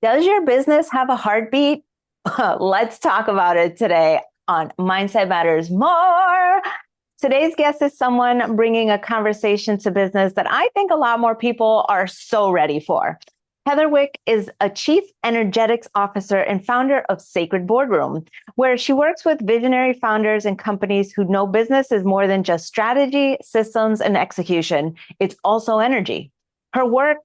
Does your business have a heartbeat? Let's talk about it today on Mindset Matters More. Today's guest is someone bringing a conversation to business that I think a lot more people are so ready for. Heather Wick is a chief energetics officer and founder of Sacred Boardroom, where she works with visionary founders and companies who know business is more than just strategy, systems, and execution. It's also energy. Her work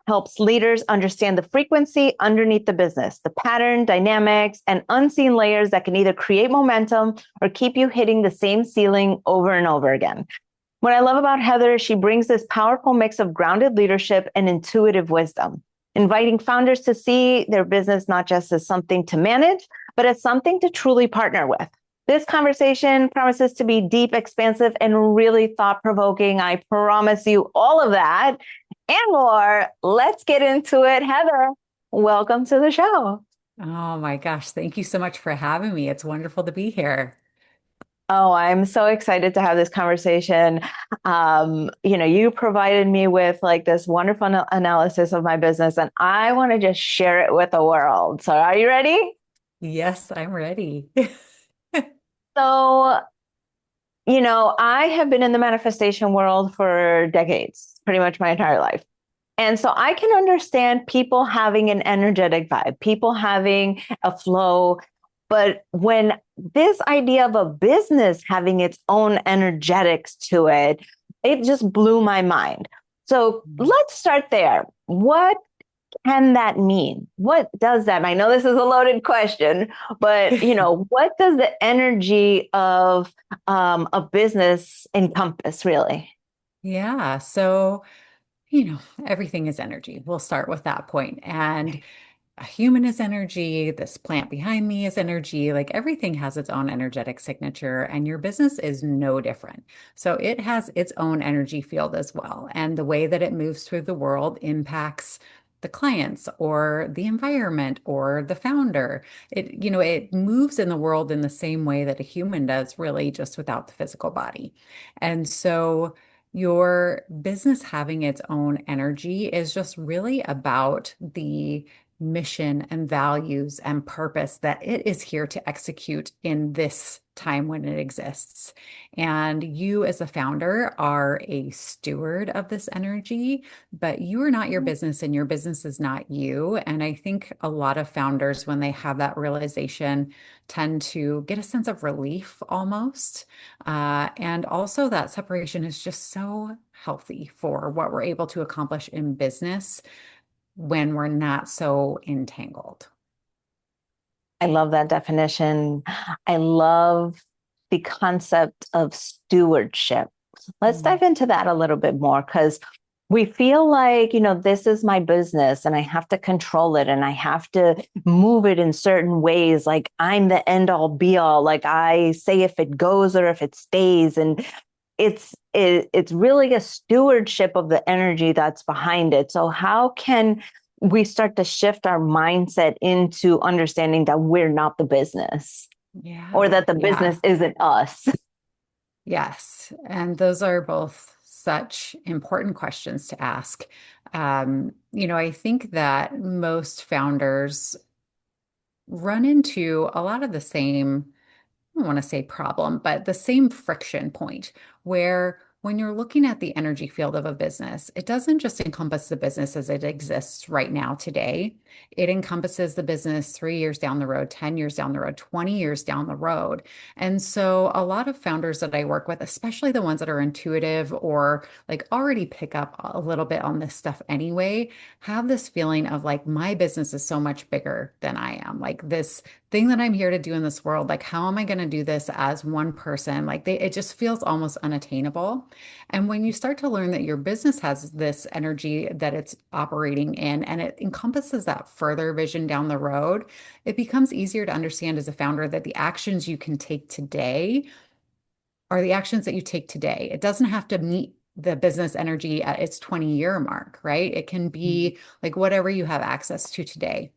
helps leaders understand the frequency underneath the business, the pattern, dynamics, and unseen layers that can either create momentum or keep you hitting the same ceiling over and over again. What I love about Heather is she brings this powerful mix of grounded leadership and intuitive wisdom, inviting founders to see their business not just as something to manage, but as something to truly partner with. This conversation promises to be deep, expansive, and really thought provoking. I promise you all of that and more. Let's get into it. Heather, welcome to the show. Oh my gosh, thank you so much for having me. It's wonderful to be here. Oh, I'm so excited to have this conversation. You provided me with like this wonderful analysis of my business, and I want to just share it with the world. So, are you ready? Yes, I'm ready. So, I have been in the manifestation world for decades, pretty much my entire life. And so I can understand people having an energetic vibe, people having a flow. But when this idea of a business having its own energetics to it, it just blew my mind. So let's start there. What can that mean? What does that mean? I know this is a loaded question, but what does the energy of a business encompass really? Yeah, everything is energy. We'll start with that point. And a human is energy, this plant behind me is energy, like everything has its own energetic signature, and your business is no different. So it has its own energy field as well. And the way that it moves through the world impacts the clients or the environment or the founder. It moves in the world in the same way that a human does, really, just without the physical body. And so your business having its own energy is just really about the mission and values and purpose that it is here to execute in this time when it exists. And you, as a founder, are a steward of this energy, but you are not your business and your business is not you. And I think a lot of founders, when they have that realization, tend to get a sense of relief almost. And also, that separation is just so healthy for what we're able to accomplish in business when we're not so entangled. I love that definition. I love the concept of stewardship. Let's Mm. dive into that a little bit more because we feel like, this is my business and I have to control it and I have to move it in certain ways. Like I'm the end all be all. Like I say if it goes or if it stays. And it's really a stewardship of the energy that's behind it. So how can we start to shift our mindset into understanding that we're not the business or Yeah, that the yeah, business isn't us? yes. And those are both such important questions to ask. I think that most founders run into a lot of the same, I don't want to say problem, but the same friction point where when you're looking at the energy field of a business, it doesn't just encompass the business as it exists right now today. It encompasses the business 3 years down the road, 10 years down the road, 20 years down the road. And so a lot of founders that I work with, especially the ones that are intuitive or like already pick up a little bit on this stuff anyway, have this feeling of like, my business is so much bigger than I am. Like this thing that I'm here to do in this world, like how am I going to do this as one person? It just feels almost unattainable. And when you start to learn that your business has this energy that it's operating in and it encompasses that further vision down the road, it becomes easier to understand as a founder that the actions you can take today are the actions that you take today. It doesn't have to meet the business energy at its 20-year mark, right? It can be like whatever you have access to today.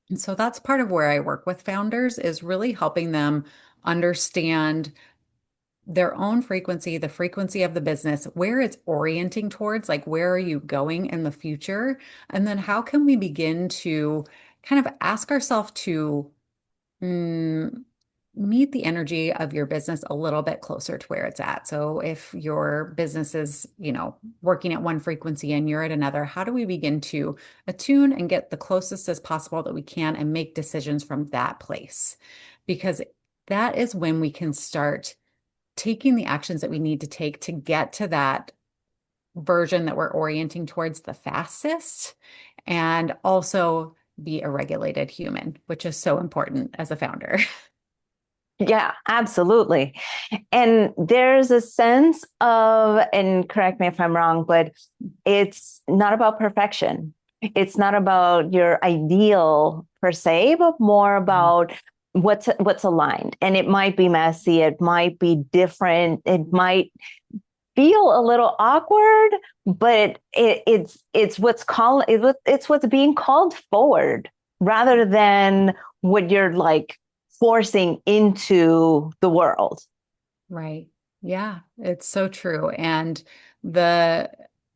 And so that's part of where I work with founders is really helping them understand their own frequency, the frequency of the business, where it's orienting towards, like where are you going in the future? And then how can we begin to kind of ask ourselves to mm, meet the energy of your business a little bit closer to where it's at. So if your business is, working at one frequency and you're at another, how do we begin to attune and get the closest as possible that we can and make decisions from that place? Because that is when we can start taking the actions that we need to take to get to that version that we're orienting towards the fastest and also be a regulated human, which is so important as a founder. Yeah, absolutely. And there's a sense of, and correct me if I'm wrong, but it's not about perfection. It's not about your ideal per se, but more about what's aligned. And it might be messy, it might be different, it might feel a little awkward, but it's what's called it's what's being called forward rather than what you're like forcing into the world. Right. Yeah, it's so true. And the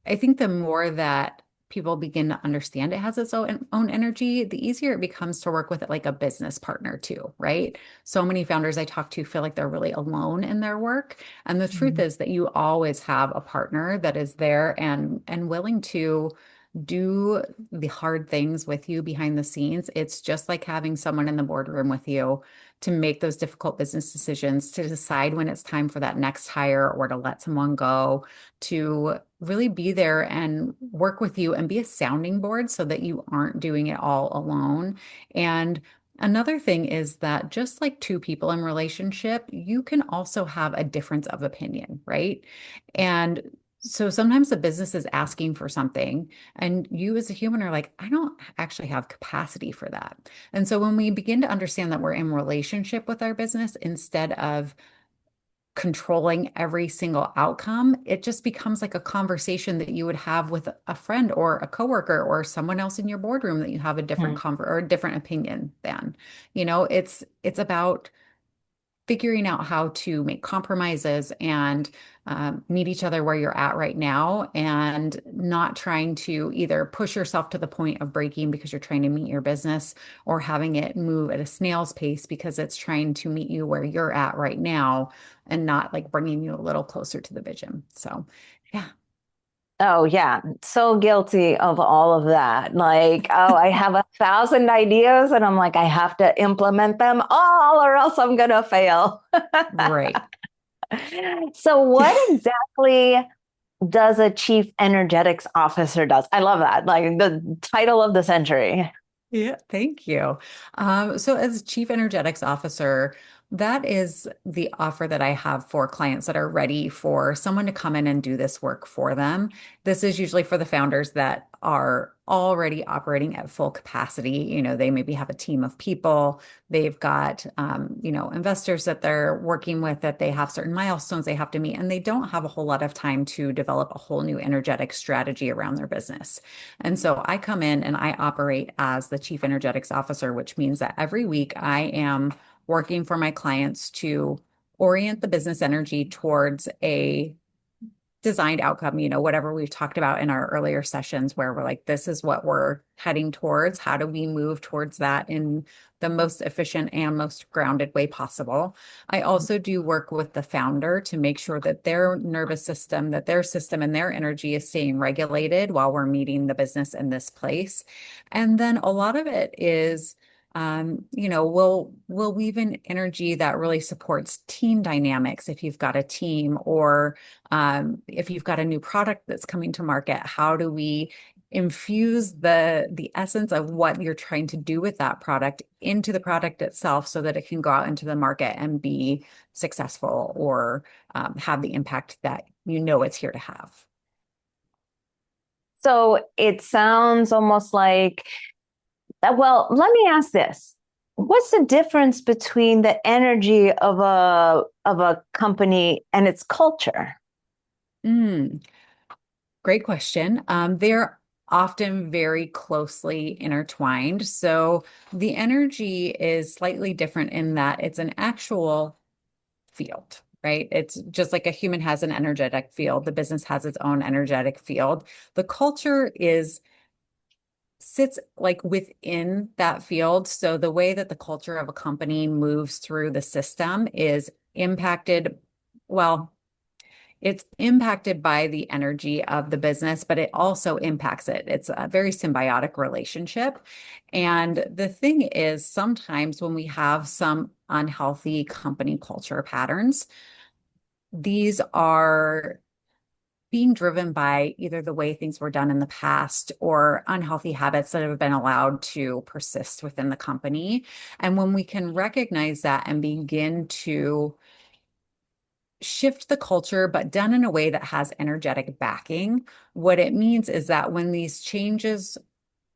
I think the more that people begin to understand it has its own energy, the easier it becomes to work with it like a business partner too, right? So many founders I talk to feel like they're really alone in their work. And the truth Mhm. is that you always have a partner that is there and willing to do the hard things with you behind the scenes. It's just like having someone in the boardroom with you to make those difficult business decisions, to decide when it's time for that next hire or to let someone go, to really be there and work with you and be a sounding board so that you aren't doing it all alone. And another thing is that just like two people in relationship, you can also have a difference of opinion, right? And so sometimes the business is asking for something, and you as a human are like, I don't actually have capacity for that. And so when we begin to understand that we're in relationship with our business instead of controlling every single outcome, it just becomes like a conversation that you would have with a friend or a coworker or someone else in your boardroom that you have a different Mhm. or a different opinion than. It's about figuring out how to make compromises and meet each other where you're at right now and not trying to either push yourself to the point of breaking because you're trying to meet your business or having it move at a snail's pace because it's trying to meet you where you're at right now and not like bringing you a little closer to the vision. So, yeah. Oh yeah, so guilty of all of that. Like, oh, I have 1,000 ideas and I'm like, I have to implement them all or else I'm gonna fail. Right. So what exactly does a chief energetics officer does? I love that. Like the title of the century. Yeah, thank you. So as Chief Energetics Officer, that is the offer that I have for clients that are ready for someone to come in and do this work for them. This is usually for the founders that are already operating at full capacity. They maybe have a team of people. They've got, investors that they're working with that they have certain milestones they have to meet, and they don't have a whole lot of time to develop a whole new energetic strategy around their business. And so I come in and I operate as the Chief Energetics Officer, which means that every week I am working for my clients to orient the business energy towards a designed outcome, whatever we've talked about in our earlier sessions, where we're like, this is what we're heading towards. How do we move towards that in the most efficient and most grounded way possible? I also do work with the founder to make sure that their nervous system, that their system and their energy is staying regulated while we're meeting the business in this place. And then a lot of it is we'll weave in energy that really supports team dynamics if you've got a team, or if you've got a new product that's coming to market, how do we infuse the essence of what you're trying to do with that product into the product itself so that it can go out into the market and be successful or have the impact that it's here to have. So it sounds almost like, well, let me ask this. What's the difference between the energy of a company and its culture? Mm, Great question. They're often very closely intertwined. So the energy is slightly different in that it's an actual field, right? It's just like a human has an energetic field, the business has its own energetic field. The culture is sits like within that field. So the way that the culture of a company moves through the system is impacted, well, it's impacted by the energy of the business, but it also impacts it. It's a very symbiotic relationship. And the thing is, sometimes when we have some unhealthy company culture patterns, these are being driven by either the way things were done in the past or unhealthy habits that have been allowed to persist within the company. And when we can recognize that and begin to shift the culture, but done in a way that has energetic backing, what it means is that when these changes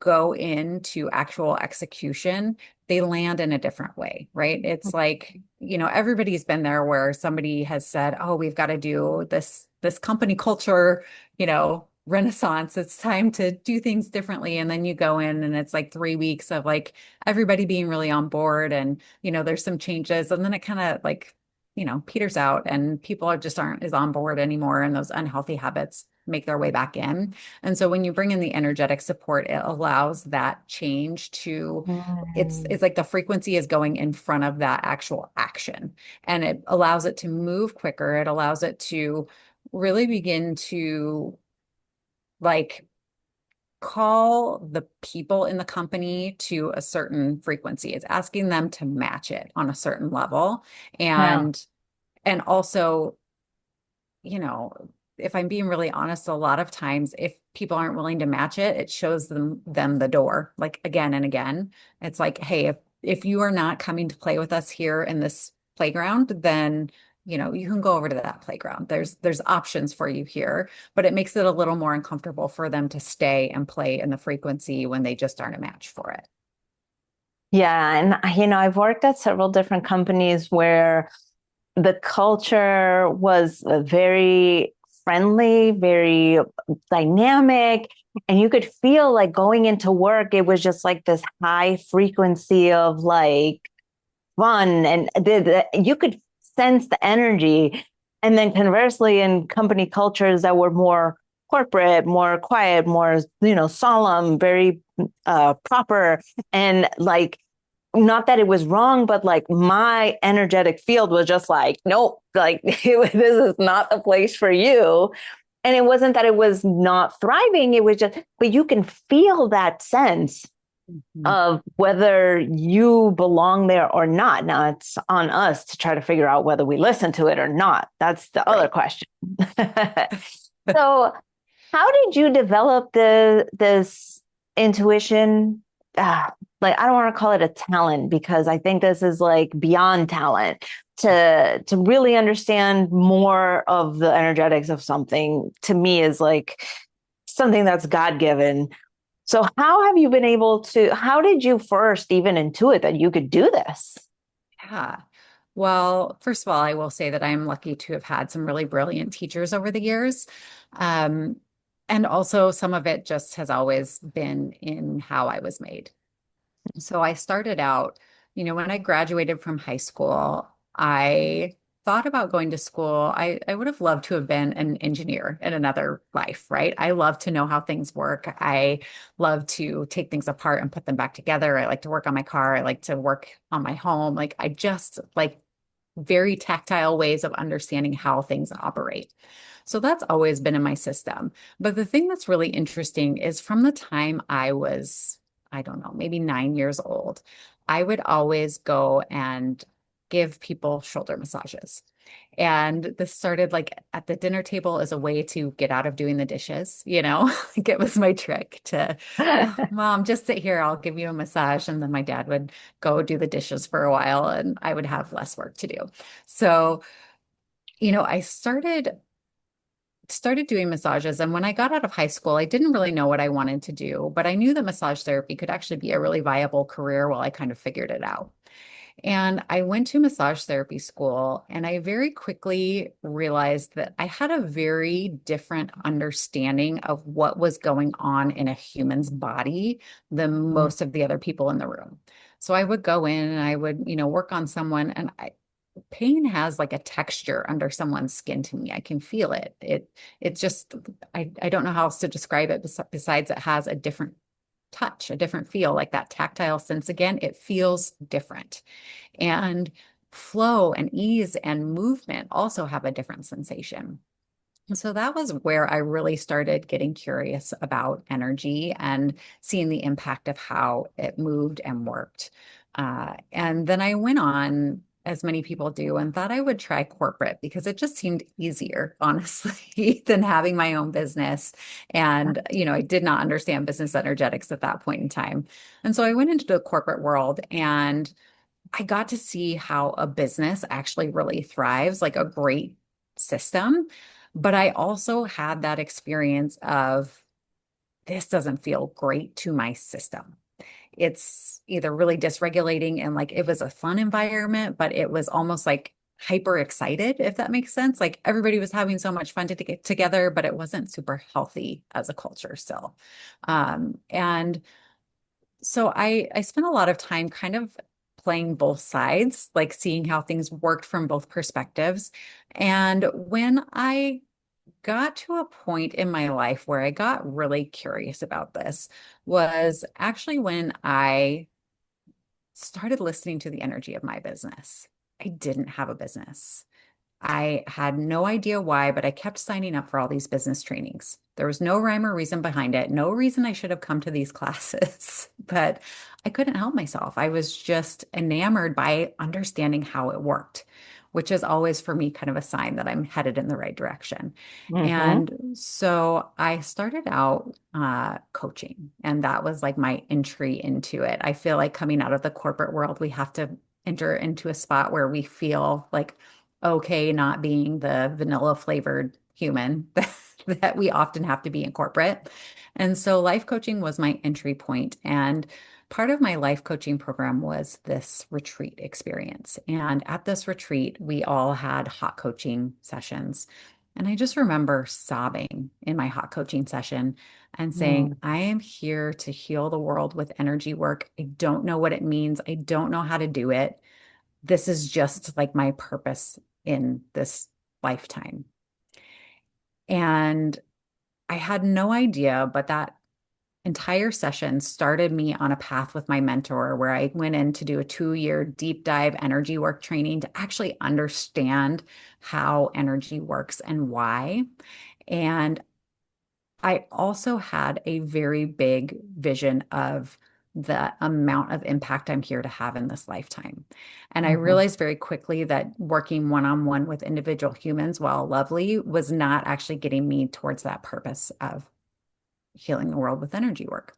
go into actual execution, they land in a different way, right? It's like, everybody's been there where somebody has said, "Oh, we've got to do this company culture, renaissance. It's time to do things differently." And then you go in and it's like 3 weeks of like everybody being really on board and, there's some changes and then it kind of like, peters out and people aren't as on board anymore and those unhealthy habits make their way back in. And so when you bring in the energetic support, it allows that change to it's Mm. like the frequency is going in front of that actual action and it allows it to move quicker. It allows it to really begin to like call the people in the company to a certain frequency. It's asking them to match it on a certain level. Yeah. And also if I'm being really honest, a lot of times if people aren't willing to match it, it shows them the door, like again and again. It's like, hey, if you are not coming to play with us here in this playground, then you can go over to that playground. There's options for you here, but it makes it a little more uncomfortable for them to stay and play in the frequency when they just aren't a match for it. Yeah. And, I've worked at several different companies where the culture was very friendly, very dynamic. And you could feel like going into work, it was just like this high frequency of like fun. And you could sense the energy. And then conversely, in company cultures that were more corporate, more quiet, more, solemn, very proper, and like, not that it was wrong, but like my energetic field was just like, nope, like this is not the place for you. And it wasn't that it was not thriving. It was just, but you can feel that sense Mhm. of whether you belong there or not. Now it's on us to try to figure out whether we listen to it or not. That's the other Right. question. So how did you develop this intuition? Like I don't want to call it a talent because I think this is like beyond talent to really understand more of the energetics of something to me is like something that's God given. So how have you been able to, how did you first even intuit that you could do this? Yeah. Well, first of all, I will say that I'm lucky to have had some really brilliant teachers over the years. Um, and also some of it just has always been in how I was made. So I started out, when I graduated from high school, I thought about going to school. I would have loved to have been an engineer in another life, right? I love to know how things work. I love to take things apart and put them back together. I like to work on my car. I like to work on my home. Like I just like very tactile ways of understanding how things operate. So that's always been in my system. But the thing that's really interesting is from the time I was, I don't know, maybe 9 years old, I would always go and give people shoulder massages. And this started like at the dinner table as a way to get out of doing the dishes, like it was my trick to, oh, Mom, just sit here, I'll give you a massage. And then my dad would go do the dishes for a while and I would have less work to do. So, I started doing massages. And when I got out of high school, I didn't really know what I wanted to do, but I knew that massage therapy could actually be a really viable career while I kind of figured it out. And I went to massage therapy school, and I very quickly realized that I had a very different understanding of what was going on in a human's body than most of the other people in the room. So I would go in and I would, work on someone, and pain has like a texture under someone's skin to me. I can feel it. It just I don't know how else to describe it besides it has a different touch, a different feel, like that tactile sense again. It feels different. And flow and ease and movement also have a different sensation. And so that was where I really started getting curious about energy and seeing the impact of how it moved and worked. And then I went on, as many people do, and thought I would try corporate because it just seemed easier, honestly, than having my own business. And, I did not understand business energetics at that point in time. And so I went into the corporate world and I got to see how a business actually really thrives, like a great system. But I also had that experience of this doesn't feel great to my system. It's either really dysregulating and like it was a fun environment, but it was almost like hyper excited, if that makes sense. Like everybody was having so much fun to get together, but it wasn't super healthy as a culture still. And so I spent a lot of time kind of playing both sides, like seeing how things worked from both perspectives. And when I got to a point in my life where I got really curious about this was actually when I started listening to the energy of my business. I didn't have a business. I had no idea why, but I kept signing up for all these business trainings. There was no rhyme or reason behind it, no reason I should have come to these classes, but I couldn't help myself. I was just enamored by understanding how it worked, which is always for me kind of a sign that I'm headed in the right direction. Mm-hmm. And so I started out coaching, and that was like my entry into it. I feel like coming out of the corporate world, we have to enter into a spot where we feel like okay not being the vanilla flavored human that we often have to be in corporate. And so life coaching was my entry point. And part of my life coaching program was this retreat experience. And at this retreat, we all had hot coaching sessions. And I just remember sobbing in my hot coaching session and saying, I am here to heal the world with energy work. I don't know what it means. I don't know how to do it. This is just like my purpose in this lifetime. And I had no idea, but that entire session started me on a path with my mentor where I went in to do a 2-year deep dive energy work training to actually understand how energy works and why. And I also had a very big vision of the amount of impact I'm here to have in this lifetime. And I Mm-hmm. realized very quickly that working one-on-one with individual humans, while lovely, was not actually getting me towards that purpose of healing the world with energy work.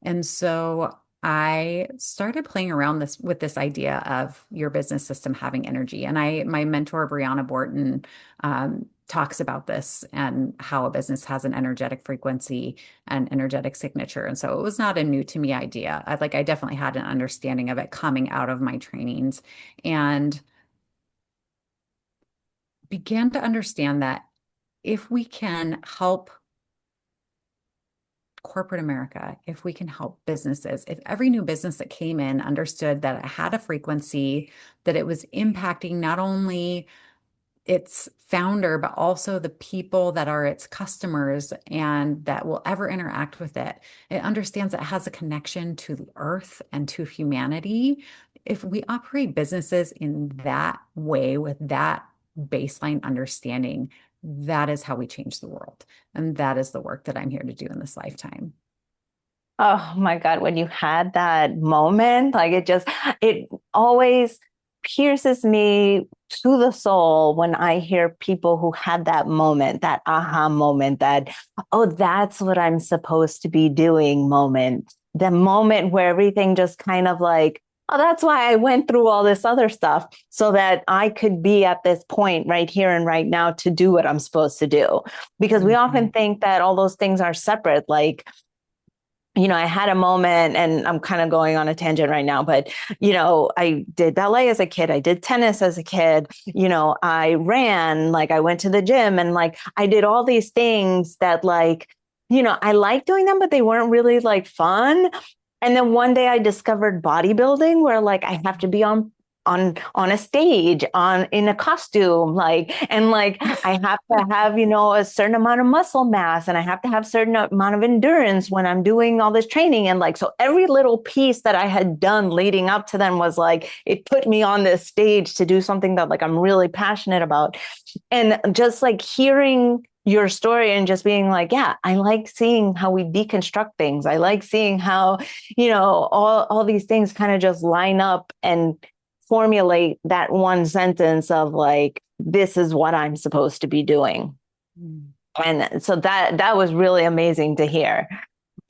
And so I started playing around this with this idea of your business system having energy. And my mentor, Brianna Borton, talks about this and how a business has an energetic frequency and energetic signature. And so it was not a new to me idea. I definitely had an understanding of it coming out of my trainings and began to understand that if we can help corporate America, if we can help businesses, if every new business that came in understood that it had a frequency, that it was impacting not only its founder, but also the people that are its customers and that will ever interact with it. It understands it has a connection to the earth and to humanity. If we operate businesses in that way with that baseline understanding, that is how we change the world. And that is the work that I'm here to do in this lifetime. Oh my God, when you had that moment, like it always pierces me to the soul when I hear people who had that moment, that aha moment, that, oh, that's what I'm supposed to be doing moment. The moment where everything just kind of like, oh, that's why I went through all this other stuff so that I could be at this point right here and right now to do what I'm supposed to do. Because we Mhm. often think that all those things are separate. Like, I had a moment and I'm kind of going on a tangent right now, but, I did ballet as a kid. I did tennis as a kid. I ran, like I went to the gym and like I did all these things that like, I like doing them, but they weren't really like fun. And then one day I discovered bodybuilding where like I have to be on on a stage, on in a costume, like, and like I have to have, a certain amount of muscle mass, and I have to have certain amount of endurance when I'm doing all this training. And like, so every little piece that I had done leading up to them was like, it put me on this stage to do something that like I'm really passionate about. And just like hearing your story and just being like, yeah, I like seeing how we deconstruct things. I like seeing how, all these things kind of just line up and formulate that one sentence of like, this is what I'm supposed to be doing. Mm. And so that was really amazing to hear.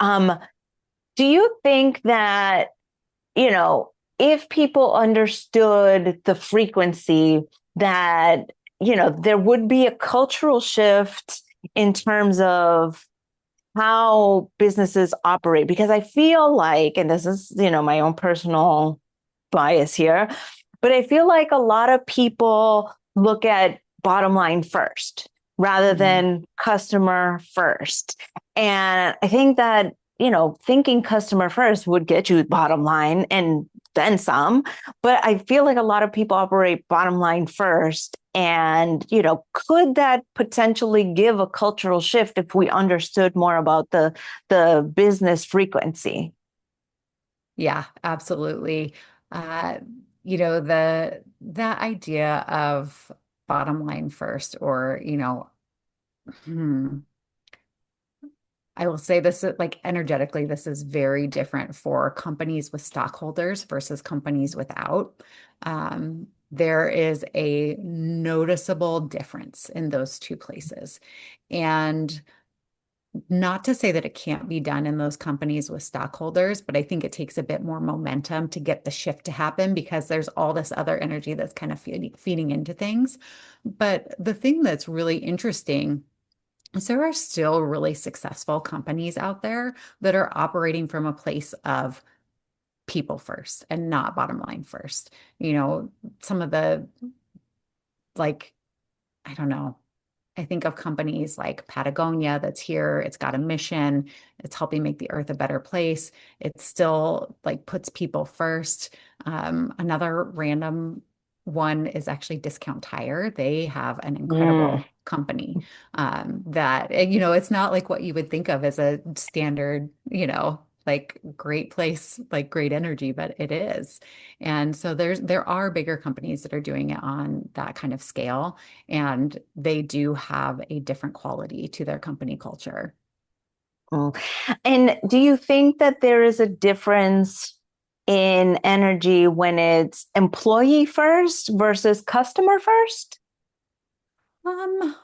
Um, do you think that, if people understood the frequency that, there would be a cultural shift in terms of how businesses operate? Because I feel like, and this is, my own personal bias here, but I feel like a lot of people look at bottom line first rather Mm. than customer first. And I think that, thinking customer first would get you bottom line and then some. But I feel like a lot of people operate bottom line first. And, could that potentially give a cultural shift if we understood more about the business frequency? Yeah, absolutely. Uh, that idea of bottom line first, or, hmm, I will say this like energetically, this is very different for companies with stockholders versus companies without. There is a noticeable difference in those two places. And not to say that it can't be done in those companies with stockholders, but I think it takes a bit more momentum to get the shift to happen because there's all this other energy that's kind of feeding into things. But the thing that's really interesting is there are still really successful companies out there that are operating from a place of people first and not bottom line first. Some of the like, I don't know. I think of companies like Patagonia that's here. It's got a mission. It's helping make the earth a better place. It still like puts people first. Another random one is actually Discount Tire. They have an Mm. incredible company that, it's not like what you would think of as a standard, like great place, like great energy, but it is. And so there are bigger companies that are doing it on that kind of scale. And they do have a different quality to their company culture. Mm. And do you think that there is a difference in energy when it's employee first versus customer first? Um,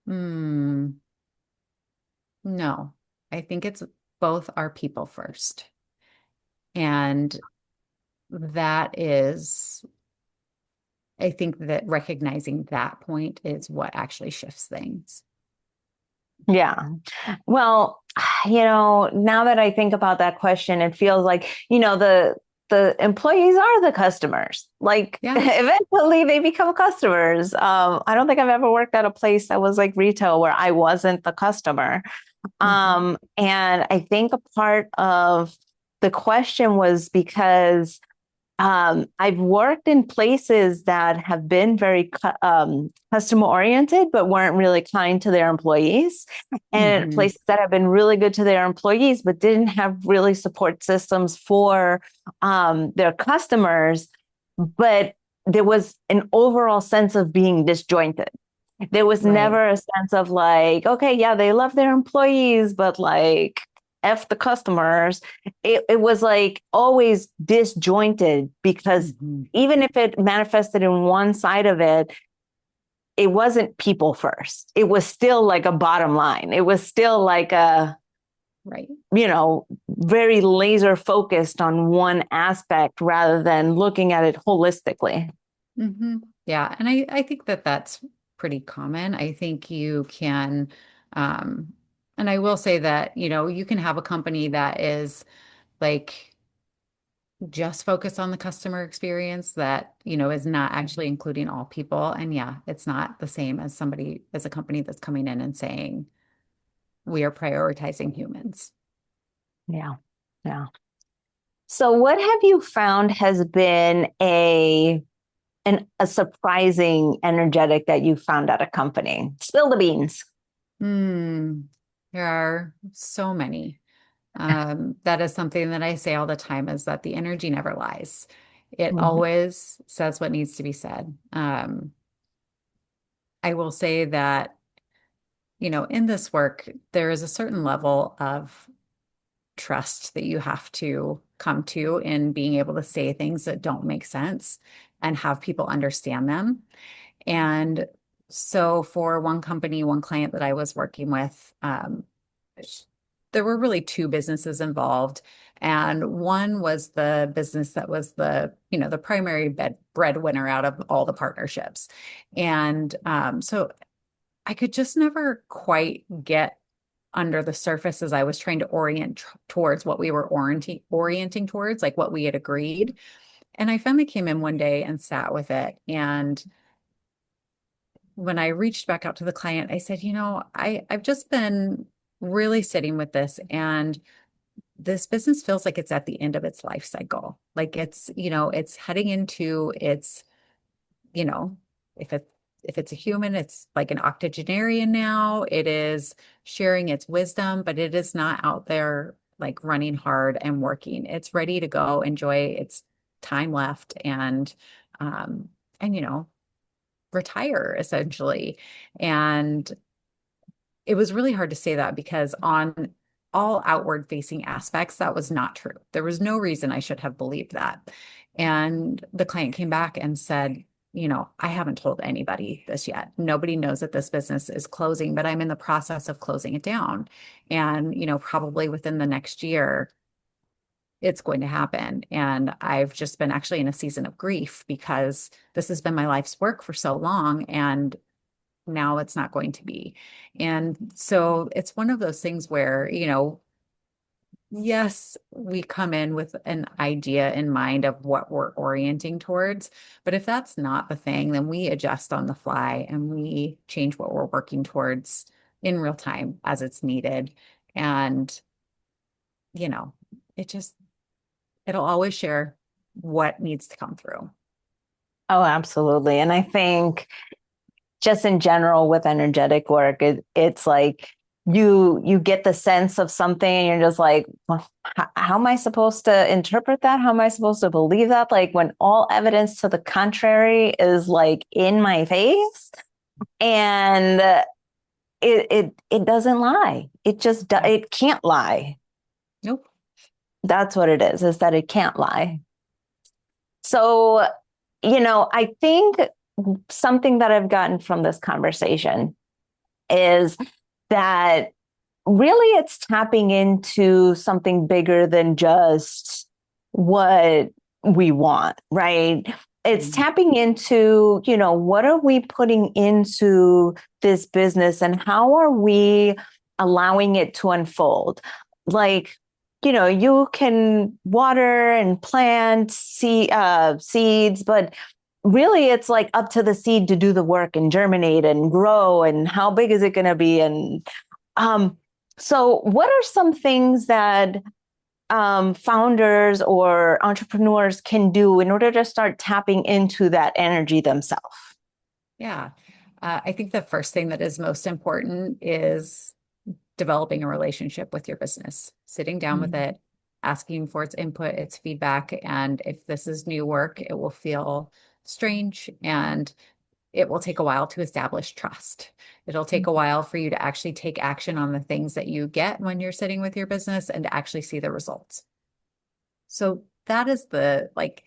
hmm, no, I think it's both are people first. And that is, I think that recognizing that point is what actually shifts things. Yeah. Well, now that I think about that question, it feels like, the employees are the customers. Like Yeah. eventually they become customers. I don't think I've ever worked at a place that was like retail where I wasn't the customer. Mhm. And I think a part of the question was because I've worked in places that have been very customer oriented, but weren't really kind to their employees, and Mhm. places that have been really good to their employees, but didn't have really support systems for their customers. But there was an overall sense of being disjointed. There was Right. never a sense of like, okay, yeah, they love their employees, but like, F the customers. It was like always disjointed because Mhm. even if it manifested in one side of it, it wasn't people first. It was still like a bottom line. It was still like Right. very laser focused on one aspect rather than looking at it holistically. Yeah. And I think that that's pretty common. I think you can, um, and I will say that, you can have a company that is like just focused on the customer experience that, is not actually including all people. And yeah, it's not the same as as a company that's coming in and saying, we are prioritizing humans. Yeah. Yeah. So what have you found has been a surprising energetic that you found at a company? Spill the beans. Hmm. There are so many. That is something that I say all the time is that the energy never lies. It Mhm. always says what needs to be said. I will say that, in this work, there is a certain level of trust that you have to come to in being able to say things that don't make sense and have people understand them. And so for one company, one client that I was working with, there were really two businesses involved. And one was the business that was the primary breadwinner out of all the partnerships. And so I could just never quite get under the surface as I was trying to orient towards what we were orienting towards, like what we had agreed. And I finally came in one day and sat with it. And when I reached back out to the client, I said, I've just been really sitting with this, and this business feels like it's at the end of its life cycle. Like it's heading into its, you know, if it if it's a human, it's like an octogenarian now. It is sharing its wisdom, but it is not out there like running hard and working. It's ready to go enjoy its time left um and retire essentially. And it was really hard to say that because on all outward facing aspects, that was not true. There was no reason I should have believed that. And the client came back and said, I haven't told anybody this yet. Nobody knows that this business is closing, but I'm in the process of closing it down. And, probably within the next year, it's going to happen. And I've just been actually in a season of grief because this has been my life's work for so long. And now it's not going to be. And so it's one of those things where, yes, we come in with an idea in mind of what we're orienting towards. But if that's not the thing, then we adjust on the fly and we change what we're working towards in real time as it's needed. And, you know, it just, it'll always share what needs to come through. Oh, absolutely. And I think just in general with energetic work, it's like you get the sense of something and you're just like, well, how am I supposed to interpret that? How am I supposed to believe that? Like when all evidence to the contrary is like in my face, and it doesn't lie. It can't lie. Nope. That's what it is that it can't lie. So, I think something that I've gotten from this conversation is that really it's tapping into something bigger than just what we want, right? It's Mhm. tapping into, what are we putting into this business and how are we allowing it to unfold? Like, you can water and plant seeds, but really it's like up to the seed to do the work and germinate and grow. And how big is it going to be? And um, so, what are some things that founders or entrepreneurs can do in order to start tapping into that energy themselves? Yeah. I think the first thing that is most important is developing a relationship with your business, sitting down with Mhm. it, asking for its input, its feedback. And if this is new work, it will feel strange and it will take a while to establish trust. It'll take a while for you to actually take action on the things that you get when you're sitting with your business and to actually see the results. So that is the like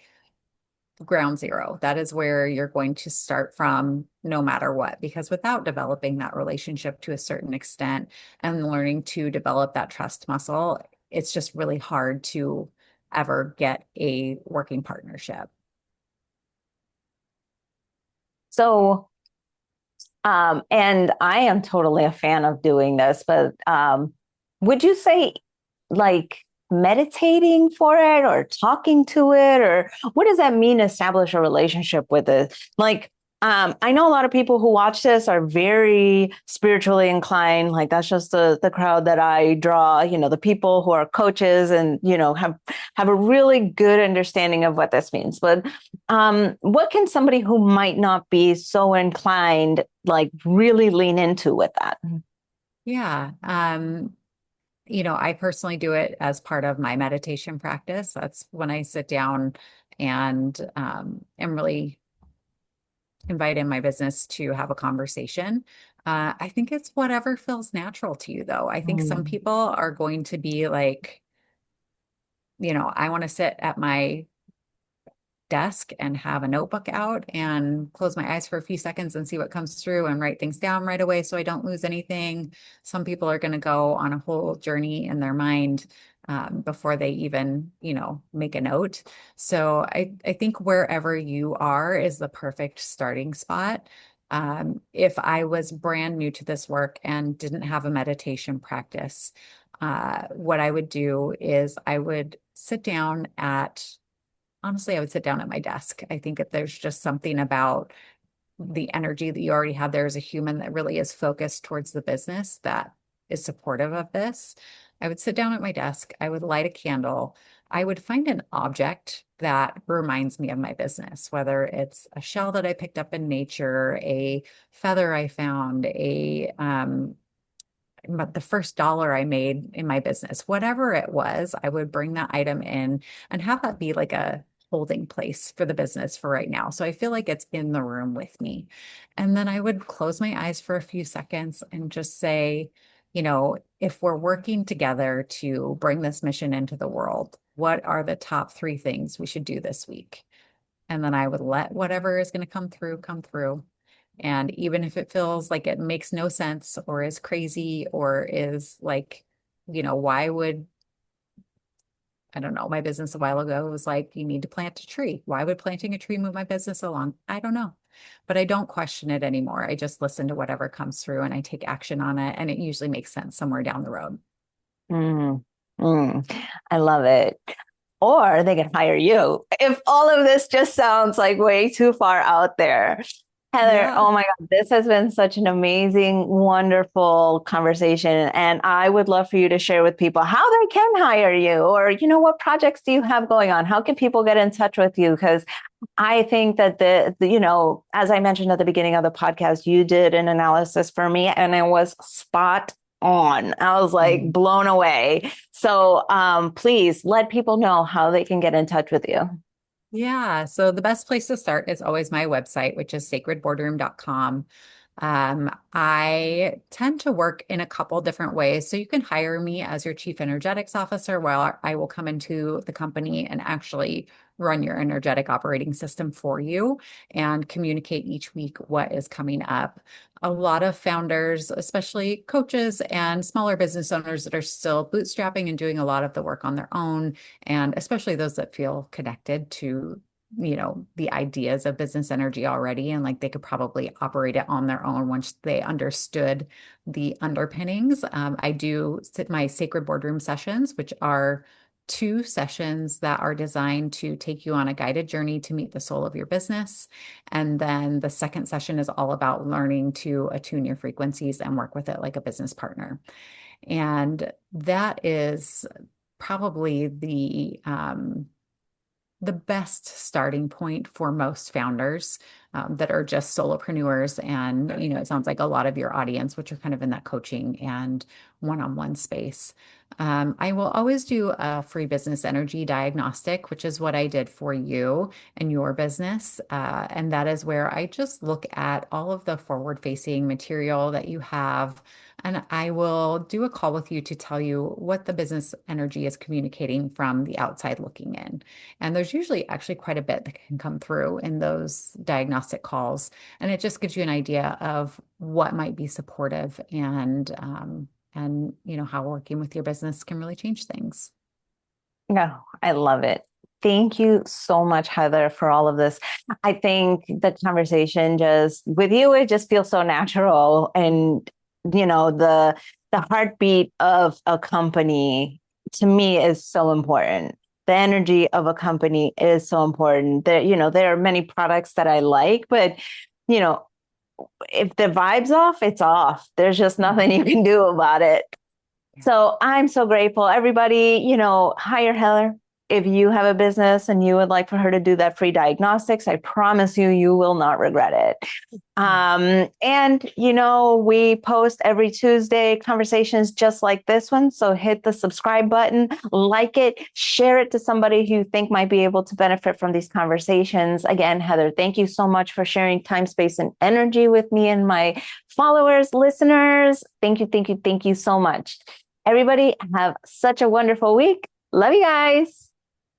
ground zero. That is where you're going to start from no matter what, because without developing that relationship to a certain extent and learning to develop that trust muscle, it's just really hard to ever get a working partnership. So, and I am totally a fan of doing this, but would you say like meditating for it or talking to it, or what does that mean, establish a relationship with it? Like, I know a lot of people who watch this are very spiritually inclined. Like that's just the crowd that I draw, the people who are coaches and, have a really good understanding of what this means. But what can somebody who might not be so inclined, like really lean into with that? Yeah. I personally do it as part of my meditation practice. That's when I sit down and am really invite in my business to have a conversation. I think it's whatever feels natural to you, though. I think some Mm. people are going to be like, I want to sit at my desk and have a notebook out and close my eyes for a few seconds and see what comes through and write things down right away so I don't lose anything. Some people are going to go on a whole journey in their mind before they even, make a note. So I think wherever you are is the perfect starting spot. If I was brand new to this work and didn't have a meditation practice, what I would do is I would sit down at honestly, I would sit down at my desk. I think that there's just something about the energy that you already have there as a human that really is focused towards the business that is supportive of this. I would sit down at my desk. I would light a candle. I would find an object that reminds me of my business, whether it's a shell that I picked up in nature, a feather I found, but the first dollar I made in my business, whatever it was, I would bring that item in and have that be like a holding place for the business for right now. So I feel like it's in the room with me. And then I would close my eyes for a few seconds and just say, if we're working together to bring this mission into the world, what are the top three things we should do this week? And then I would let whatever is going to come through, come through. And even if it feels like it makes no sense or is crazy or is like, why would, I don't know, my business a while ago was like, you need to plant a tree. Why would planting a tree move my business along? I don't know. But I don't question it anymore. I just listen to whatever comes through and I take action on it. And it usually makes sense somewhere down the road. Mm, I love it. Or they can hire you if all of this just sounds like way too far out there. Heather, Yeah. oh my God, this has been such an amazing, wonderful conversation. And I would love for you to share with people how they can hire you or, what projects do you have going on? How can people get in touch with you? Because I think that as I mentioned at the beginning of the podcast, you did an analysis for me and it was spot on. I was like Mm. blown away. So please let people know how they can get in touch with you. Yeah. So the best place to start is always my website, which is sacredboardroom.com. I tend to work in a couple different ways. So you can hire me as your chief energetics officer, while I will come into the company and actually run your energetic operating system for you and communicate each week what is coming up. A lot of founders, especially coaches and smaller business owners that are still bootstrapping and doing a lot of the work on their own, and especially those that feel connected to the ideas of business energy already and like they could probably operate it on their own once they understood the underpinnings. I do my sacred boardroom sessions, which are 2 sessions that are designed to take you on a guided journey to meet the soul of your business. And then the second session is all about learning to attune your frequencies and work with it like a business partner. And that is probably the best starting point for most founders that are just solopreneurs. And, it sounds like a lot of your audience, which are kind of in that coaching and one-on-one space. I will always do a free business energy diagnostic, which is what I did for you and your business. And that is where I just look at all of the forward-facing material that you have. And I will do a call with you to tell you what the business energy is communicating from the outside looking in. And there's usually actually quite a bit that can come through in those diagnostic calls. And it just gives you an idea of what might be supportive and how working with your business can really change things. No, I love it. Thank you so much, Heather, for all of this. I think the conversation just with you, it just feels so natural. And, the heartbeat of a company to me is so important. The energy of a company is so important. There are many products that I like, but you know, if the vibe's off, it's off. There's just nothing you can do about it. So I'm so grateful. Everybody, hire Heather. If you have a business and you would like for her to do that free diagnostics, I promise you, you will not regret it. And, we post every Tuesday conversations just like this one. So hit the subscribe button, like it, share it to somebody who you think might be able to benefit from these conversations. Again, Heather, thank you so much for sharing time, space, and energy with me and my followers, listeners. Thank you, thank you, thank you so much. Everybody have such a wonderful week. Love you guys.